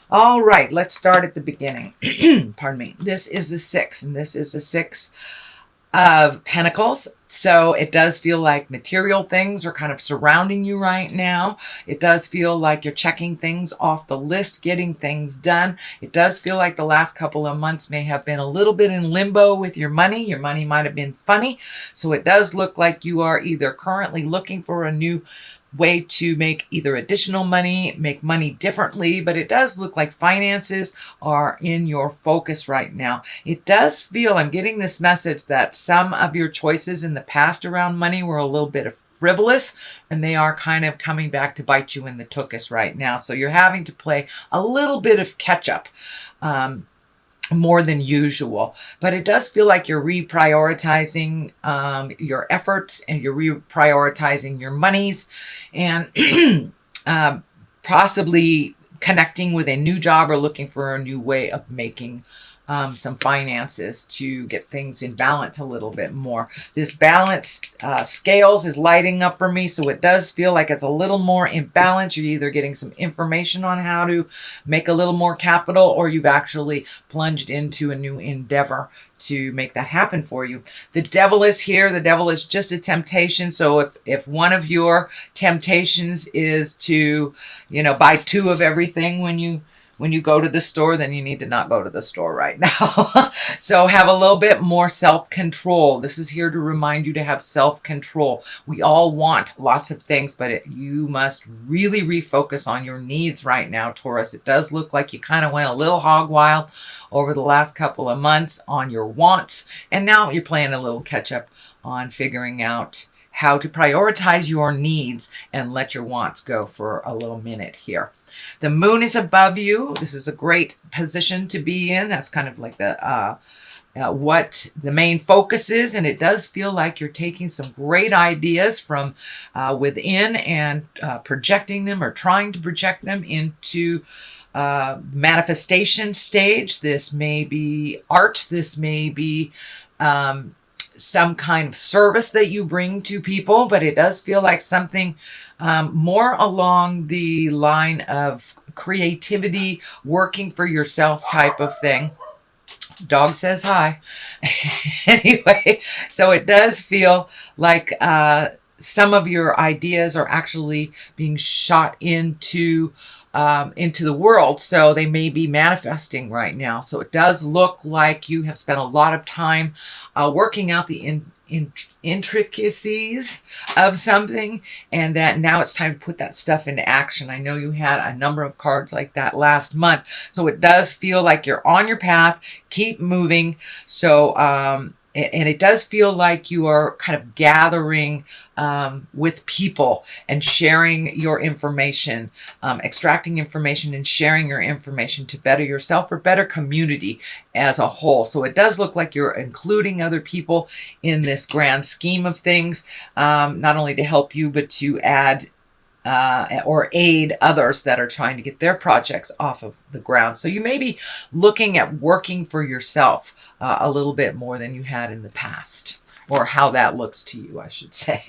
All right, let's start at the beginning. Pardon me. This is the six, and this is the six of Pentacles. So it does feel like material things are kind of surrounding you right now. It does feel like you're checking things off the list, getting things done. It does feel like the last couple of months may have been a little bit in limbo with your money. Your money might have been funny. So it does look like you are either currently looking for a new way to make either additional money, make money differently, but it does look like finances are in your focus right now. It does feel, I'm getting this message that some of your choices in the past around money were a little bit frivolous, and they are kind of coming back to bite you in the tuchus right now. So you're having to play a little bit of catch up. More than usual, but it does feel like you're reprioritizing your efforts, and you're reprioritizing your monies, and possibly connecting with a new job or looking for a new way of making some finances to get things in balance a little bit more. This balance scales is lighting up for me, so it does feel like it's a little more in balance. You're either getting some information on how to make a little more capital, or you've actually plunged into a new endeavor to make that happen for you. The devil is here. The devil is just a temptation. So if one of your temptations is to, buy two of everything when you go to the store, then you need to not go to the store right now. So have a little bit more self-control. This is here to remind you to have self-control. We all want lots of things, but you must really refocus on your needs right now, Taurus. It does look like you kind of went a little hog wild over the last couple of months on your wants, and now you're playing a little catch up on figuring out how to prioritize your needs and let your wants go for a little minute here. The moon is above you. This is a great position to be in. That's kind of like the what the main focus is, and it does feel like you're taking some great ideas from within and projecting them, or trying to project them into manifestation stage. This may be art. This may be some kind of service that you bring to people, but it does feel like something more along the line of creativity, working for yourself type of thing. Dog says hi. Anyway, so it does feel like some of your ideas are actually being shot into the world, so they may be manifesting right now. So it does look like you have spent a lot of time working out the intricacies of something, and that now it's time to put that stuff into action. I know you had a number of cards like that last month, so it does feel like you're on your path. Keep moving. So and it does feel like you are kind of gathering with people and sharing your information, extracting information and sharing your information to better yourself or better community as a whole. So it does look like you're including other people in this grand scheme of things, not only to help you, but to add or aid others that are trying to get their projects off of the ground. So you may be looking at working for yourself a little bit more than you had in the past, or how that looks to you, I should say.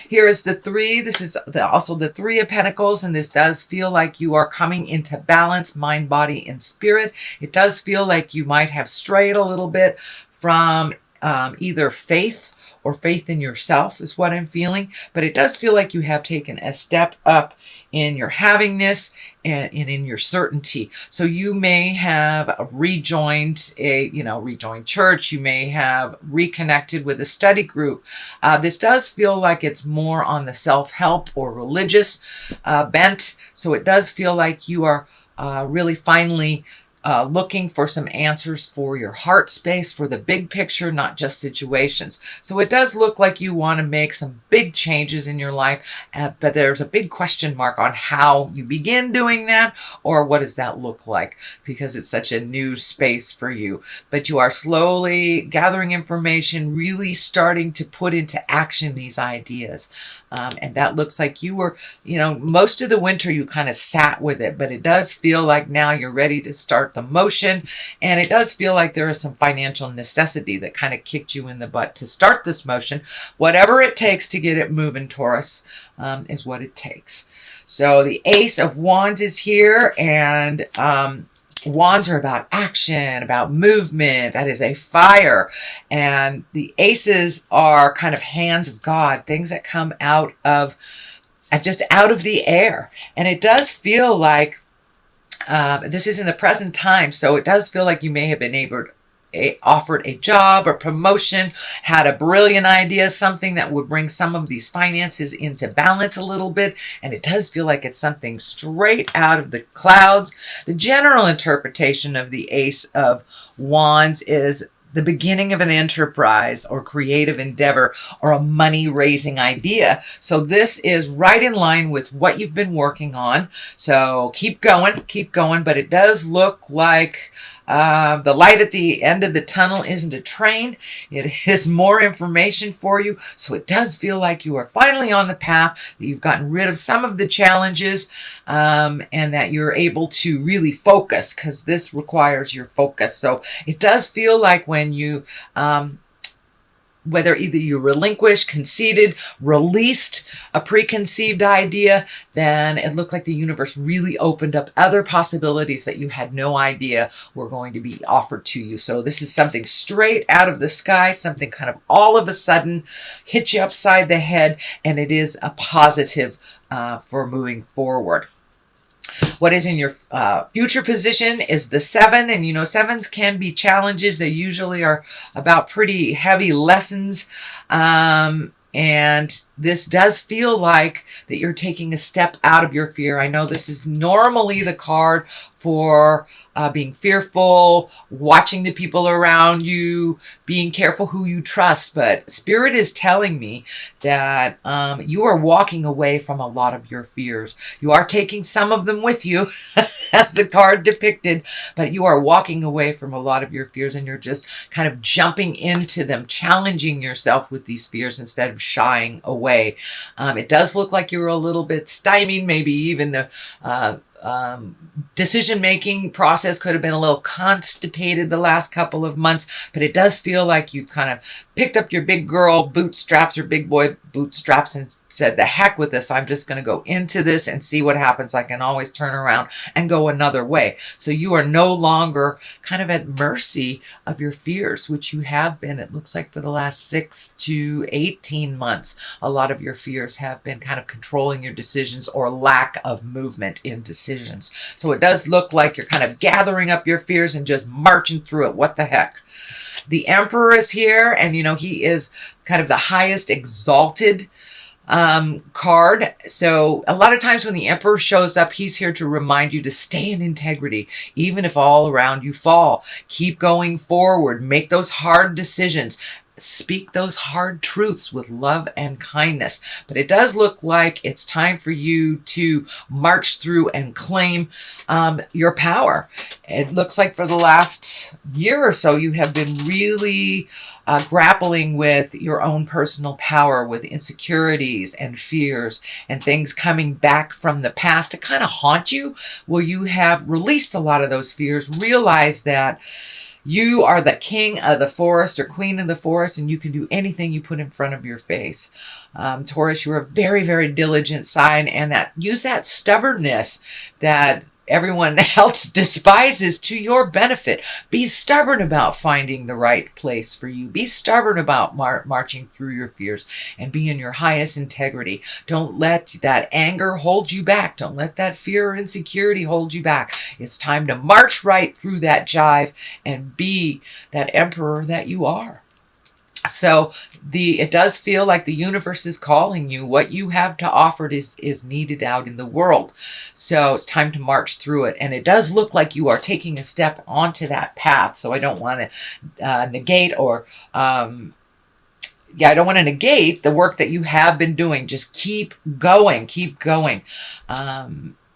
Here is the three. This is also the Three of Pentacles, and this does feel like you are coming into balance, mind, body, and spirit. It does feel like you might have strayed a little bit from either faith or faith in yourself is what I'm feeling, but it does feel like you have taken a step up in your havingness and in your certainty. So you may have rejoined rejoined church. You may have reconnected with a study group. This does feel like it's more on the self-help or religious bent. So it does feel like you are really finally looking for some answers for your heart space, for the big picture, not just situations. So it does look like you want to make some big changes in your life, but there's a big question mark on how you begin doing that, or what does that look like, because it's such a new space for you. But you are slowly gathering information, really starting to put into action these ideas. And that looks like you were, most of the winter you kind of sat with it, but it does feel like now you're ready to start the motion. And it does feel like there is some financial necessity that kind of kicked you in the butt to start this motion. Whatever it takes to get it moving, Taurus, is what it takes. So the Ace of Wands is here, and wands are about action, about movement. That is a fire. And the aces are kind of hands of God, things that come out of just out of the air. And it does feel like this is in the present time, so it does feel like you may have been offered a job or promotion, had a brilliant idea, something that would bring some of these finances into balance a little bit, and it does feel like it's something straight out of the clouds. The general interpretation of the Ace of Wands is the beginning of an enterprise or creative endeavor or a money-raising idea. So this is right in line with what you've been working on. So keep going, but it does look like the light at the end of the tunnel isn't a train. It is more information for you. So it does feel like you are finally on the path, that you've gotten rid of some of the challenges, and that you're able to really focus, because this requires your focus. So it does feel like when you whether either you relinquished, conceded, released a preconceived idea, then it looked like the universe really opened up other possibilities that you had no idea were going to be offered to you. So this is something straight out of the sky, something kind of all of a sudden hit you upside the head, and it is a positive for moving forward. What is in your future position is the 7. And, you know, 7s can be challenges. They usually are about pretty heavy lessons. And this does feel like that you're taking a step out of your fear. I know this is normally the card for being fearful, watching the people around you, being careful who you trust. But Spirit is telling me that you are walking away from a lot of your fears. You are taking some of them with you, as the card depicted, but you are walking away from a lot of your fears, and you're just kind of jumping into them, challenging yourself with these fears instead of shying away. It does look like you're a little bit stymied, maybe even the decision-making process could have been a little constipated the last couple of months, but it does feel like you've kind of picked up your big girl bootstraps or big boy bootstraps and said, the heck with this, I'm just going to go into this and see what happens. I can always turn around and go another way. So you are no longer kind of at mercy of your fears, which you have been, it looks like, for the last 6 to 18 months. A lot of your fears have been kind of controlling your decisions or lack of movement in decisions. So it does look like you're kind of gathering up your fears and just marching through it. What the heck? The Emperor is here, and you know, he is kind of the highest exalted card. So a lot of times when the Emperor shows up, he's here to remind you to stay in integrity, even if all around you fall. Keep going forward. Make those hard decisions. Speak those hard truths with love and kindness. But it does look like it's time for you to march through and claim your power. It looks like for the last year or so, you have been really grappling with your own personal power, with insecurities and fears and things coming back from the past to kind of haunt you. Well, you have released a lot of those fears, realize that you are the king of the forest or queen of the forest, and you can do anything you put in front of your face. Taurus, you're a very, very diligent sign, and use that stubbornness that everyone else despises to your benefit. Be stubborn about finding the right place for you. Be stubborn about marching through your fears, and be in your highest integrity. Don't let that anger hold you back. Don't let that fear or insecurity hold you back. It's time to march right through that jive and be that emperor that you are. So it does feel like the universe is calling you. What you have to offer is needed out in the world. So it's time to march through it. And it does look like you are taking a step onto that path. So I don't want to negate or I don't want to negate the work that you have been doing. Just keep going,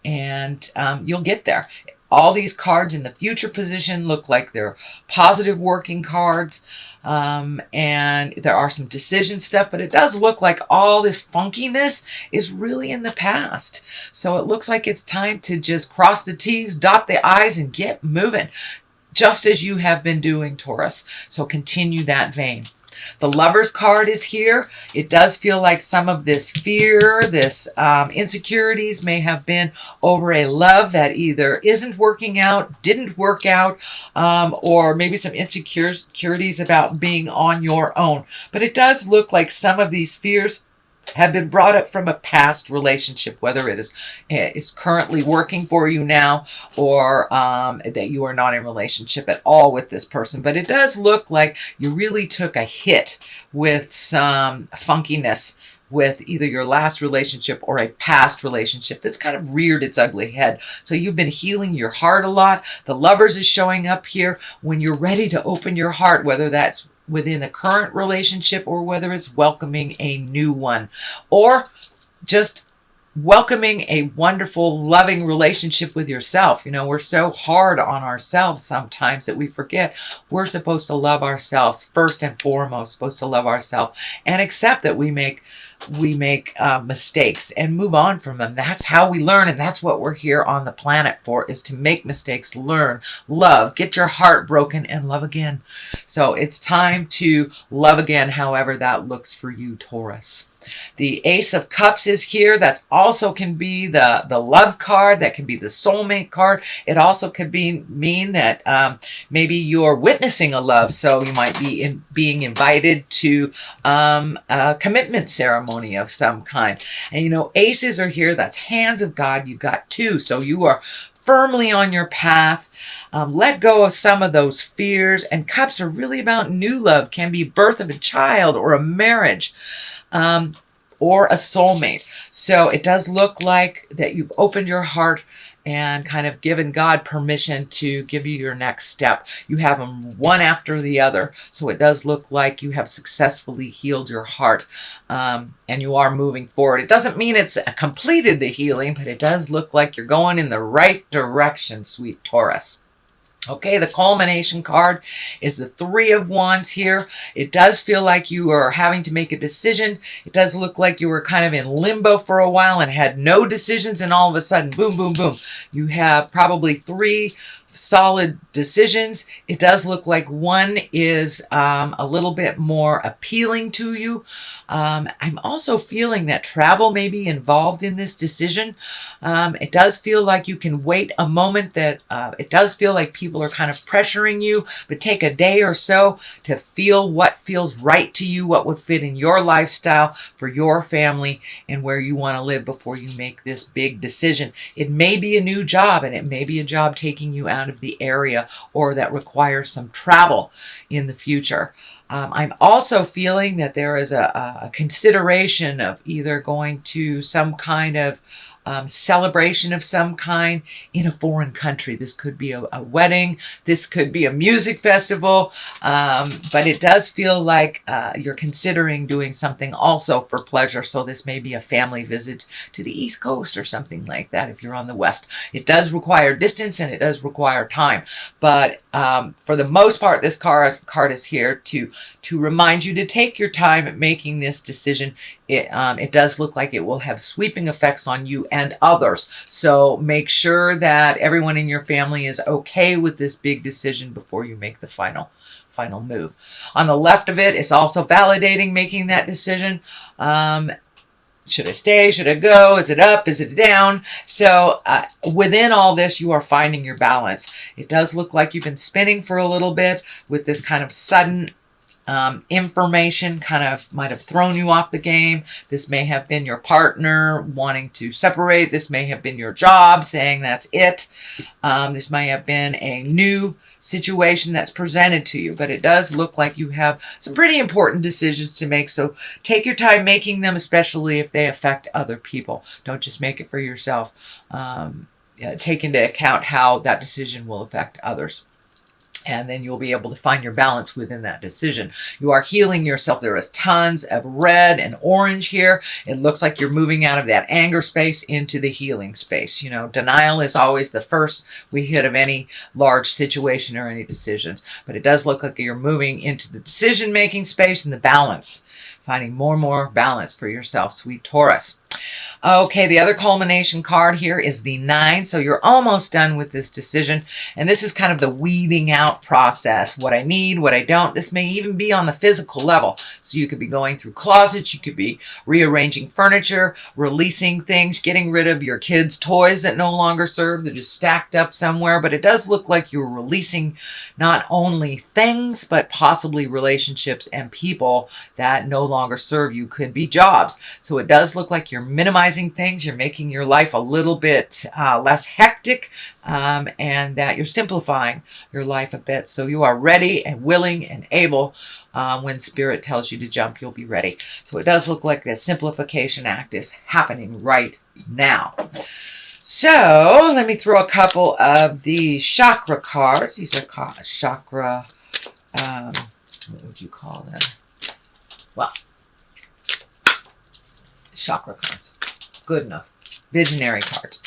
and you'll get there. All these cards in the future position look like they're positive working cards. And there are some decision stuff, but it does look like all this funkiness is really in the past. So it looks like it's time to just cross the T's, dot the I's, and get moving, just as you have been doing, Taurus. So continue that vein. The Lovers card is here. It does feel like some of this fear, this insecurities may have been over a love that either isn't working out, didn't work out, or maybe some insecurities about being on your own. But it does look like some of these fears have been brought up from a past relationship, whether it is currently working for you now, or that you are not in relationship at all with this person. But it does look like you really took a hit with some funkiness with either your last relationship or a past relationship that's kind of reared its ugly head. So you've been healing your heart a lot. The Lovers is showing up here when you're ready to open your heart, whether that's within a current relationship or whether it's welcoming a new one, or just welcoming a wonderful, loving relationship with yourself. You know, we're so hard on ourselves sometimes that we forget we're supposed to love ourselves first and foremost, supposed to love ourselves and accept that we make mistakes and move on from them. That's how we learn, and that's what we're here on the planet for, is to make mistakes, learn, love, get your heart broken, and love again. So it's time to love again, however that looks for you, Taurus. The Ace of Cups is here. That's also can be the love card. That can be the soulmate card. It also could mean that maybe you're witnessing a love. So you might be being invited to a commitment ceremony of some kind. And you know, aces are here. That's hands of God. You've got two. So you are firmly on your path. Let go of some of those fears. And cups are really about new love. Can be birth of a child or a marriage. Or a soulmate. So it does look like that you've opened your heart and kind of given God permission to give you your next step. You have them one after the other. So it does look like you have successfully healed your heart, and you are moving forward. It doesn't mean it's completed the healing, but it does look like you're going in the right direction, sweet Taurus. Okay, the culmination card is the Three of Wands here. It does feel like you are having to make a decision. It does look like you were kind of in limbo for a while and had no decisions, and all of a sudden, boom, boom, boom. You have probably three solid decisions. It does look like one is a little bit more appealing to you. I'm also feeling that travel may be involved in this decision. It does feel like you can wait a moment, that it does feel like people are kind of pressuring you, but take a day or so to feel what feels right to you, what would fit in your lifestyle for your family and where you want to live before you make this big decision. It may be a new job, and it may be a job taking you out of the area, or that requires some travel in the future. I'm also feeling that there is a consideration of either going to some kind of celebration of some kind in a foreign country. This could be a wedding. This could be a music festival. But it does feel like you're considering doing something also for pleasure. So this may be a family visit to the East Coast or something like that if you're on the West. It does require distance, and it does require time. But for the most part, this card is here to remind you to take your time at making this decision. It does look like it will have sweeping effects on you and others. So make sure that everyone in your family is okay with this big decision before you make the final move. On the left of it, it's also validating making that decision. Should I stay? Should I go? Is it up? Is it down? So within all this, you are finding your balance. It does look like you've been spinning for a little bit with this kind of sudden information, kind of might have thrown you off the game. This may have been your partner wanting to separate. This may have been your job saying that's it. This may have been a new situation that's presented to you, but it does look like you have some pretty important decisions to make. So take your time making them, especially if they affect other people. Don't just make it for yourself. Take into account how that decision will affect others. And then you'll be able to find your balance within that decision. You are healing yourself. There is tons of red and orange here. It looks like you're moving out of that anger space into the healing space. You know, denial is always the first we hit of any large situation or any decisions. But it does look like you're moving into the decision-making space and the balance. Finding more and more balance for yourself, sweet Taurus. Okay, the other culmination card here is the 9. So you're almost done with this decision. And this is kind of the weeding out process. What I need, what I don't. This may even be on the physical level. So you could be going through closets. You could be rearranging furniture, releasing things, getting rid of your kids' toys that no longer serve. They're just stacked up somewhere. But it does look like you're releasing not only things, but possibly relationships and people that no longer serve you. Could be jobs. So it does look like you're minimizing things, you're making your life a little bit less hectic, and that you're simplifying your life a bit. So you are ready and willing and able. When Spirit tells you to jump, you'll be ready. So it does look like the simplification act is happening right now. So let me throw a couple of the chakra cards. These are chakra, what would you call them? Well, chakra cards. Good enough. Visionary cards.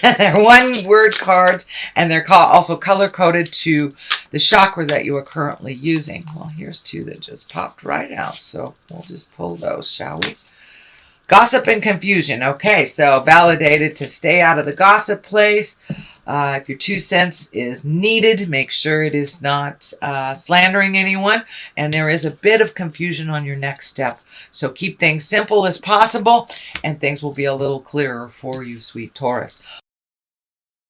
They're one-word cards, and they're also color-coded to the chakra that you are currently using. Well, here's two that just popped right out, so we'll just pull those, shall we? Gossip and confusion. Okay, so validated to stay out of the gossip place. If your 2 cents is needed, make sure it is not slandering anyone. And there is a bit of confusion on your next step. So keep things simple as possible, and things will be a little clearer for you, sweet Taurus.